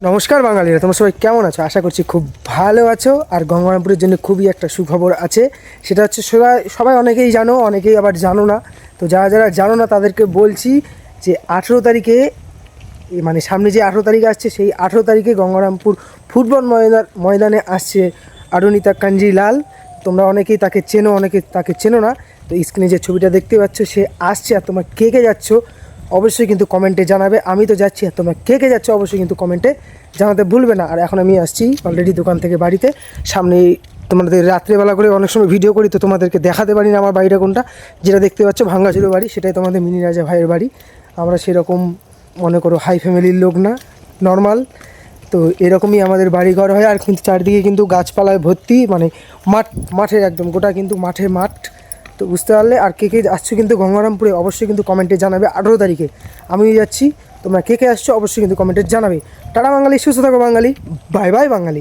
নমস্কার বাঙালিরা, তোমরা সবাই কেমন আছো? আশা করছি খুব ভালো আছো। আর গঙ্গারামপুরের জন্য খুবই একটা সুখবর আছে, সেটা হচ্ছে সবাই সবাই অনেকেই জানো, অনেকেই আবার জানো না। তো যারা যারা জানো না তাদেরকে বলছি যে 18 তারিখে, মানে সামনে যে 18 তারিখ আসছে, সেই 18 তারিখে গঙ্গারামপুর ফুটবল ময়দানে আসছে অরুণিতা কাঞ্জিলাল। তোমরা অনেকেই তাকে চেনো, অনেকে তাকে চেনো না। তো স্ক্রিনে যে ছবিটা দেখতে পাচ্ছ, সে আসছে। আর তোমরা কে কে যাচ্ছ অবশ্যই কিন্তু কমেন্টে জানাবে। আমি তো যাচ্ছি, আর তোমরা কে কে যাচ্ছ অবশ্যই কিন্তু কমেন্টে জানাতে ভুলবে না। আর এখন আমি আসছি অলরেডি দোকান থেকে বাড়িতে। সামনে তোমাদের রাত্রেবেলা করে অনেক সময় ভিডিও করি, তো তোমাদেরকে দেখাতে পারি না আমার বাড়িটা কোনটা। যেটা দেখতে পাচ্ছ ভাঙ্গাচুরো বাড়ি, সেটাই তোমাদের মিনি রাজা ভাইয়ের বাড়ি। আমরা সেরকম মনে করো হাই ফ্যামিলির লোক না, নর্মাল। তো এরকমই আমাদের বাড়িঘর হয়। আর কিন্তু চারদিকে কিন্তু গাছপালায় ভর্তি, মানে মাঠের একদম গোটা কিন্তু মাঠ। তো বুঝতে পারলে। আর কে কে আসছো কিন্তু গঙ্গারামপুরে অবশ্যই কিন্তু কমেন্টে জানাবে। 18 তারিখে আমি যাচ্ছি, তোমরা কে কে আসছো অবশ্যই কিন্তু কমেন্টে জানাবে। টাটা বাঙালি, সুস্থ থাকো বাঙালি, বাই বাই বাঙালি।